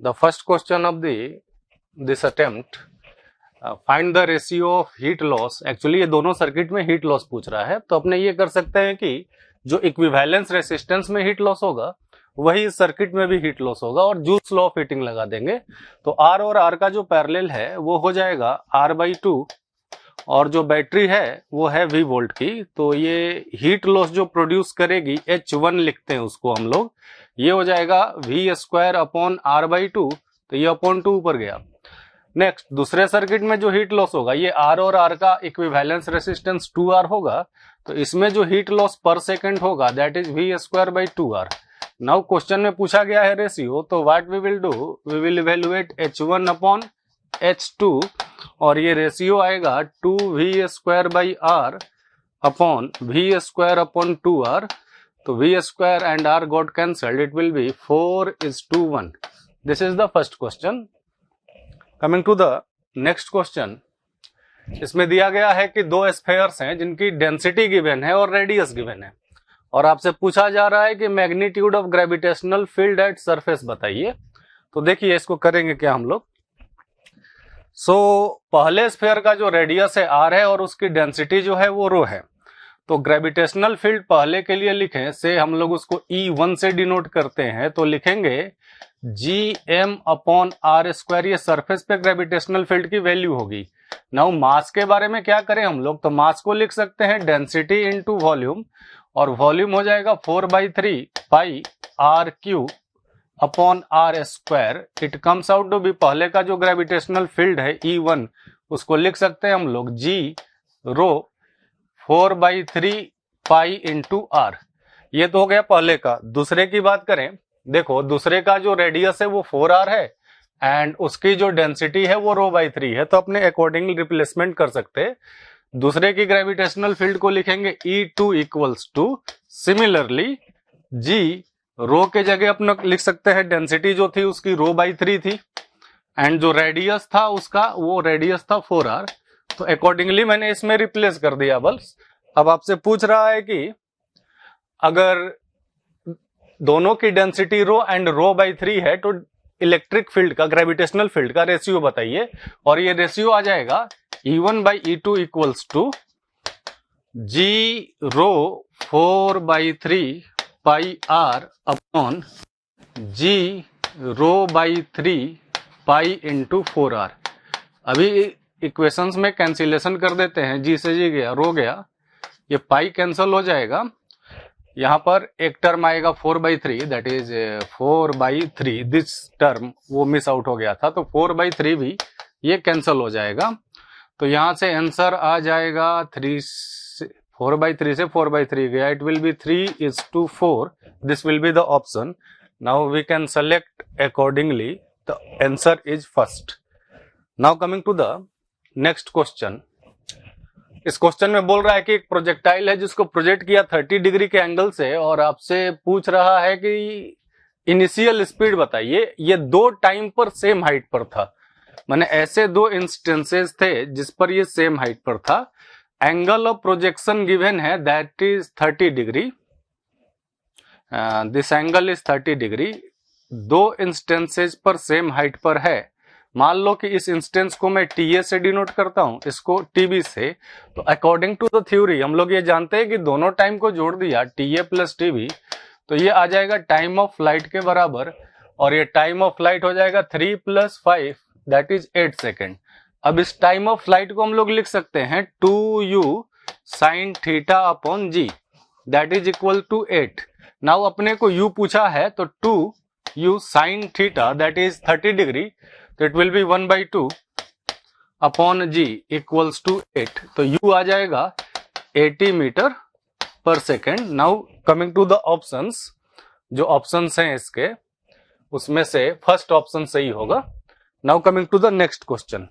The first question of this attempt, find the ratio of heat loss. Actually ये दोनों circuit में heat loss पूछ रहा है, तो अपने ये कर सकते हैं कि जो इक्विवेलेंस रेसिस्टेंस में हीट लॉस होगा वही इस सर्किट में भी हीट लॉस होगा और जूल्स लॉ ऑफ हीटिंग लगा देंगे। तो R और R का जो पैरेलल है वो हो जाएगा R/2 और जो बैटरी है वो है V वोल्ट की। तो ये हीट लॉस जो प्रोड्यूस करेगी H1 लिखते हैं उसको हम लोग, ये हो जाएगा V² तो ये अपॉन 2 ऊपर गया। नेक्स्ट दूसरे सर्किट में जो हीट लॉस होगा, ये R और R का इक्विवेलेंस रेसिस्टेंस 2R होगा, तो इसमें जो हीट लॉस पर सेकंड होगा that is V²/2R। Now question में पूछा गया है रेशियो, तो what we will do, we will evaluate H1/H2 और ये रेशियो आएगा 2V²/R अपॉन V²/2R। तो V² and R got cancelled, it will be 4:1। This is the first question. Coming to the next question, इसमें दिया गया है कि दो स्फेयर्स हैं जिनकी डेंसिटी गिवन है और रेडियस गिवन है, और आपसे पूछा जा रहा है कि magnitude of gravitational field at surface बताइए। तो देखिए इसको करेंगे क्या हम लोग। पहले स्फेयर का जो रेडियस है R है और उसकी डेंसिटी जो है वो रो है। तो ग्रेविटेशनल फील्ड पहले के लिए लिखें, से हम लोग उसको E1 से डिनोट करते हैं, तो लिखेंगे Gm/R²। ये सरफेस पे ग्रेविटेशनल फील्ड की वैल्यू होगी। नाउ मास के बारे में क्या करें हम लोग, तो मास को लिख सकते हैं डेंसिटी इंटू वॉल्यूम, और वॉल्यूम हो जाएगा 4/3 pi R³ upon R²। It comes out to be, पहले का जो ग्रेविटेशनल फील्ड है E1 उसको लिख सकते हैं हम लोग G⍴ 4/3 पाई इंटू R। ये तो हो गया पहले का। दूसरे की बात करें, देखो दूसरे का जो रेडियस है वो 4R है एंड उसकी जो डेंसिटी है वो ρ/3 है, तो अपने अकॉर्डिंगली रिप्लेसमेंट कर सकते हैं। दूसरे की ग्रेविटेशनल फील्ड को लिखेंगे E2 equals to, similarly G⍴ के जगह अपना लिख सकते हैं डेंसिटी जो थी उसकी ρ/3 थी एंड जो रेडियस था उसका वो रेडियस था 4R। तो अकॉर्डिंगली मैंने इसमें रिप्लेस कर दिया बल्स। अब आपसे पूछ रहा है कि अगर दोनों की डेंसिटी रो एंड ρ/3 है तो इलेक्ट्रिक फील्ड का, ग्रेविटेशनल फील्ड का रेशियो बताइए, और ये रेशियो आ जाएगा E1/E2 equals to G⍴ 4/3 pi R upon G⍴/3 pi into 4R। अभी इक्वेशंस में कैंसिलेशन कर देते हैं, G से G गया, रो गया, ये पाई कैंसिल हो जाएगा। यहां पर एक टर्म आएगा 4/3, दैट इज 4/3, दिस टर्म वो मिस आउट हो गया था, तो 4/3 भी ये कैंसिल हो जाएगा। तो यहां से आंसर आ जाएगा 4/3 से 4/3 गया, it will be 3:4। This will be the option. Now we can select accordingly, the answer is first. Now coming to the next question. इस क्वेश्चन में बोल रहा है कि एक प्रोजेक्टाइल है जिसको प्रोजेक्ट किया 30 डिग्री के एंगल से, और आपसे पूछ रहा है कि इनिशियल स्पीड बताइए। ये दो टाइम पर सेम हाइट पर था, माने ऐसे दो इंस्टेंसेस थे जिस पर ये सेम हाइट पर था। एंगल ऑफ प्रोजेक्शन गिवन है that is 30 degree, this angle is 30 degree. दो इंस्टेंसेस पर सेम हाइट पर है। मान लो कि इस इंस्टेंस को मैं TA से डिनोट करता हूं, इसको TB से। तो अकॉर्डिंग टू द थ्योरी हम लोग ये जानते हैं कि दोनों टाइम को जोड़ दिया TA प्लस TB, तो ये आ जाएगा टाइम ऑफ फ्लाइट के बराबर, और ये टाइम ऑफ फ्लाइट हो जाएगा 3 + 5 दैट इज 8 सेकेंड। अब इस टाइम ऑफ फ्लाइट को हम लोग लिख सकते हैं 2U sin θ upon G that is equal to 8। Now अपने को U पूछा है, तो 2U sin θ that is 30 degree, तो it will be 1/2 upon G equals to 8। तो U आ जाएगा 80 मीटर पर second. Now coming to the options, जो ऑप्शंस हैं इसके उसमें से फर्स्ट ऑप्शन सही होगा। Now coming to the next question.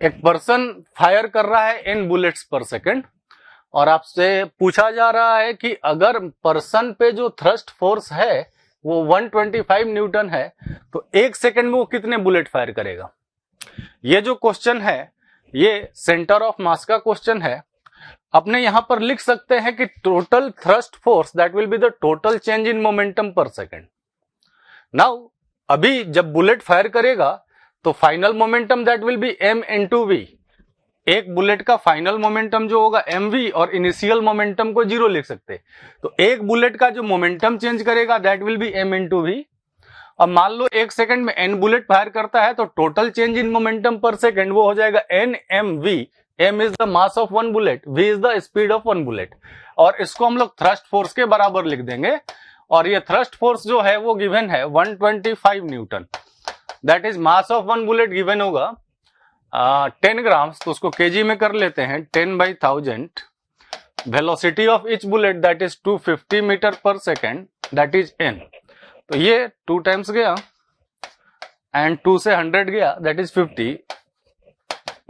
एक पर्सन फायर कर रहा है n बुलेट्स पर सेकेंड, और आपसे पूछा जा रहा है कि अगर पर्सन पे जो थ्रस्ट फोर्स है वो 125 न्यूटन है, तो एक सेकंड में वो कितने बुलेट फायर करेगा। ये जो क्वेश्चन है ये सेंटर ऑफ मास का क्वेश्चन है। अपने यहां पर लिख सकते हैं कि total thrust force that will be the total change in momentum per second. Now अभी जब बुलेट फायर करेगा तो final momentum that will be m into v. एक बुलेट का फाइनल मोमेंटम जो होगा mv और इनिशियल मोमेंटम को 0 लिख सकते। तो एक बुलेट का जो मोमेंटम चेंज करेगा that will be m into v. अब मान लो एक सेकंड में n बुलेट फायर करता है तो total change in momentum per second वो हो जाएगा n mv। m is the mass of one bullet, v is the speed of one bullet. और इसको हम लोग थ्रस्ट फोर्स के बराबर लिख देंगे। और ये थ्रस्ट फोर्स जो है वो गिवन है 125 Newton. That is mass of one bullet given होगा 10 ग्राम्स, तो उसको केजी में कर लेते हैं 10/1000। Velocity of each bullet that is 250 metre पर सेकेंड, दैट इज n। तो ये 2 टाइम्स गया एंड 2 से 100 गया, that is 50।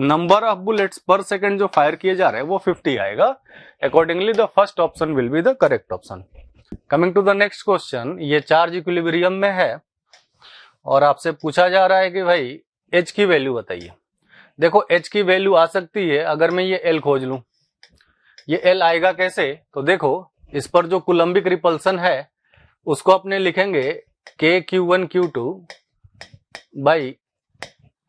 Number of bullets per second जो फायर किए जा रहे हैं वो 50 आएगा। Accordingly the first option will be the correct option. Coming to the next question, ये चार्ज इक्विलिब्रियम में है और आपसे पूछा जा रहा है कि भाई h की वैल्यू बताइए। देखो h की वैल्यू आ सकती है अगर मैं ये l खोज लूं। ये l आएगा कैसे? तो देखो इस पर जो कूलम्बिक रिपल्सन है उसको अपने लिखेंगे kq1q2 by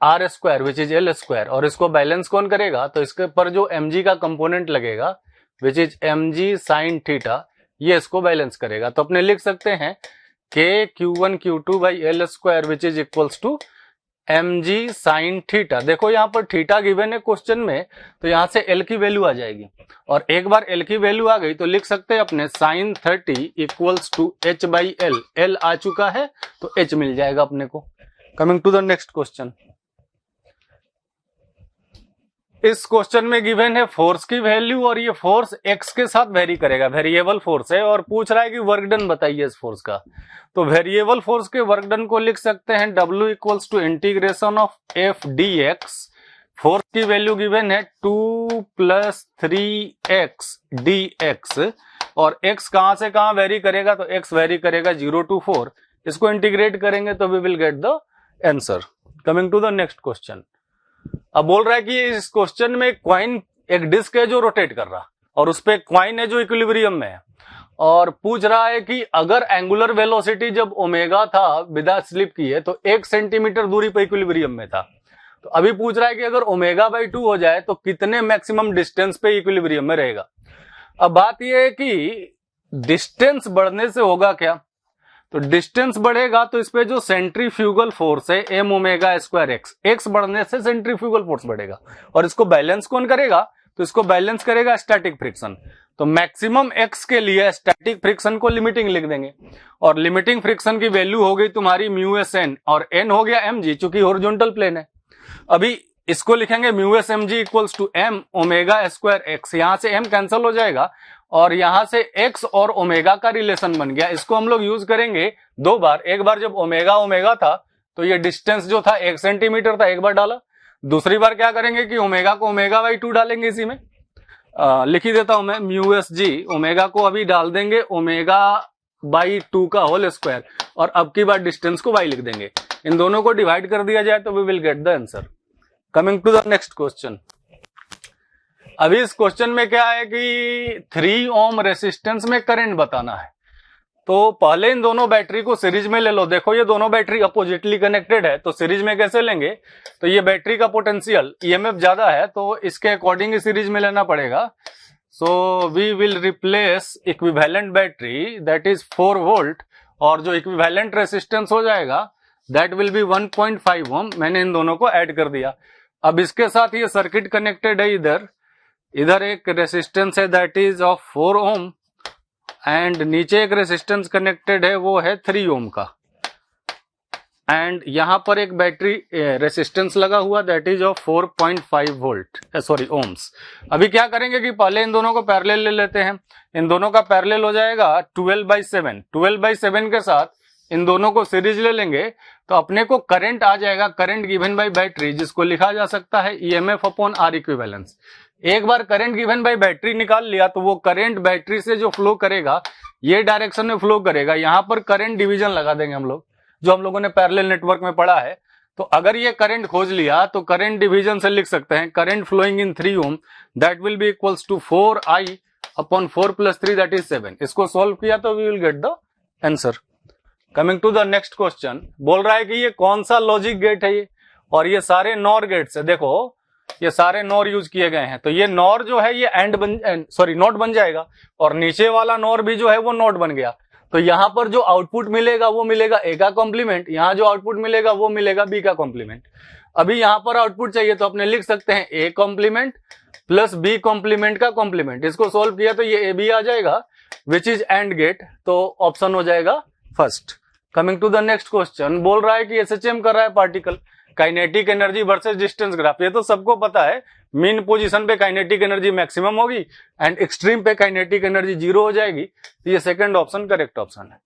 r square which is l square. और इसको बैलेंस कौन करेगा? तो इसके पर जो mg का कंपोनेंट लगेगा which is mg sine theta, ये इसको बैलेंस करेगा। तो अपने लिख सकते हैं kq1q2 by l square which is equals to mg sine theta. देखो यहाँ पर थीटा गिवन है क्वेश्चन में, तो यहाँ से l की वैल्यू आ जाएगी। और एक बार l की वैल्यू आ गई तो लिख सकते हैं अपने sine 30 equals to h by l. l आ चुका है तो h मिल जाएगा अपने को। Coming to the next question, इस क्वेश्चन में गिवन है फोर्स की वैल्यू और ये फोर्स x के साथ वेरी करेगा, वेरिएबल फोर्स है। और पूछ रहा है कि वर्क डन बताइए इस फोर्स का। तो वेरिएबल फोर्स के वर्क डन को लिख सकते हैं W equals to integration of f dx। Force की वैल्यू गिवन है 2 + 3x dx। और x कहां से कहां वेरी करेगा? तो x वेरी करेगा 0 to 4। इसको इंटीग्रेट करेंगे तो we will get the answer. Coming to the next question, अब बोल रहा है कि इस क्वेश्चन में कॉइन एक डिस्क है जो रोटेट कर रहा और उस पे कॉइन है जो इक्विलिब्रियम में है। और पूछ रहा है कि अगर एंगुलर वेलोसिटी जब ओमेगा था विदा स्लिप की है तो 1 सेंटीमीटर दूरी पर इक्विलिब्रियम में था। तो अभी पूछ रहा है कि अगर ओमेगा बाई 2 हो जाए तो कितने मैक्सिमम डिस्टेंस पे इक्विलिब्रियम में रहेगा। अब बात यह है कि डिस्टेंस बढ़ने से होगा क्या? तो डिस्टेंस बढ़ेगा तो इस पे जो सेंट्रीफ्यूगल फोर्स है m ओमेगा स्क्वायर x बढ़ने से सेंट्रीफ्यूगल फोर्स बढ़ेगा। और इसको बैलेंस कौन करेगा? तो इसको बैलेंस करेगा स्टैटिक फ्रिक्शन। तो मैक्सिमम x के लिए स्टैटिक फ्रिक्शन को लिमिटिंग लिख देंगे। और लिमिटिंग फ्रिक्शन की वैल्यू हो गई तुम्हारी μsn और n हो गया mg, चूंकि हॉरिजॉन्टल प्लेन है। अभी इसको लिखेंगे μsmg equals to m omega square x। यहां से m कैंसिल हो जाएगा और यहां से x और ओमेगा का रिलेशन बन गया। इसको हम लोग यूज करेंगे 2 बार। एक बार जब ओमेगा था तो ये डिस्टेंस जो था 1 सेंटीमीटर था, एक बार डाला। दूसरी बार क्या करेंगे कि ओमेगा को ओमेगा बाई 2 डालेंगे। इसी में लिख ही देता हूं मैं μsg, ओमेगा को अभी डाल देंगे ओमेगा बाई 2 का होल स्क्वायर और अब की बार डिस्टेंस को y लिख देंगे। इन दोनों को डिवाइड कर दिया जाए तो we will get the answer. Coming to the next question, अभी इस क्वेश्चन में क्या है कि 3 ओम रेसिस्टेंस में करंट बताना है। तो पहले इन दोनों बैटरी को सीरीज में ले लो। देखो ये दोनों बैटरी अपोजिटली कनेक्टेड है, तो सीरीज में कैसे लेंगे? तो ये बैटरी का पोटेंशियल ईएमएफ ज्यादा है तो इसके अकॉर्डिंग ही सीरीज में लेना पड़ेगा। So we will replace equivalent battery that is 4 volt और जो इक्विवेलेंट रेसिस्टेंस हो जाएगा दैट विल बी 1.5 ओम। मैंने इन दोनों को ऐड कर दिया। अब इसके साथ ये सर्किट कनेक्टेड है, इधर एक रेसिस्टेंस है that is of 4 ohm and नीचे एक रेसिस्टेंस कनेक्टेड है वो है 3 ओम का। एंड यहां पर एक बैटरी रेसिस्टेंस लगा हुआ that is of 4.5 volt sorry ohms. अभी क्या करेंगे कि पहले इन दोनों को पैरेलल ले लेते हैं। इन दोनों का पैरेलल हो जाएगा 12/7। 12/7 के साथ इन दोनों को सीरीज ले लेंगे तो अपने को करंट आ जाएगा, करंट गिवन बाय बैटरी, जिसको लिखा जा सकता है ईएमएफ अपॉन आर इक्विवेलेंस। एक बार करंट गिवन बाय बैटरी निकाल लिया तो वो करंट बैटरी से जो फ्लो करेगा ये डायरेक्शन में फ्लो करेगा। यहां पर करंट डिवीजन लगा देंगे हम लोग, जो हम लोगों ने पैरेलल नेटवर्क में पढ़ा है। तो अगर ये करंट खोज लिया तो करंट डिवीजन से लिख सकते हैं current flowing in 3 ohm that will be equals to 4i upon 4 + 3 that is 7। इसको सॉल्व किया तो we will get the answer. Coming to the next question, बोल रहा है कि ये कौन सा लॉजिक गेट है ये, और ये सारे नॉर गेट्स है। देखो ये सारे नॉर यूज किए गए हैं, तो ये नॉर जो है ये नॉट बन जाएगा, और नीचे वाला नॉर भी जो है वो नॉट बन गया। तो यहां पर जो आउटपुट मिलेगा वो मिलेगा ए का कॉम्प्लीमेंट, यहां जो आउटपुट मिलेगा वो मिलेगा बी का कॉम्प्लीमेंट। अभी यहां पर आउटपुट चाहिए तो अपने लिख सकते हैं a complement plus b complement का कॉम्प्लीमेंट। इसको सोल्व किया तो ये ए बी आ जाएगा, विच इज एंड गेट, तो ऑप्शन हो जाएगा first. Coming to the next question, बोल रहा है कि एसएचएम कर रहा है particle, kinetic energy versus distance graph. ये तो सबको पता है, मीन पोजीशन पे काइनेटिक एनर्जी मैक्सिमम होगी एंड एक्सट्रीम पे काइनेटिक एनर्जी 0 हो जाएगी। तो ये सेकंड ऑप्शन करेक्ट ऑप्शन है।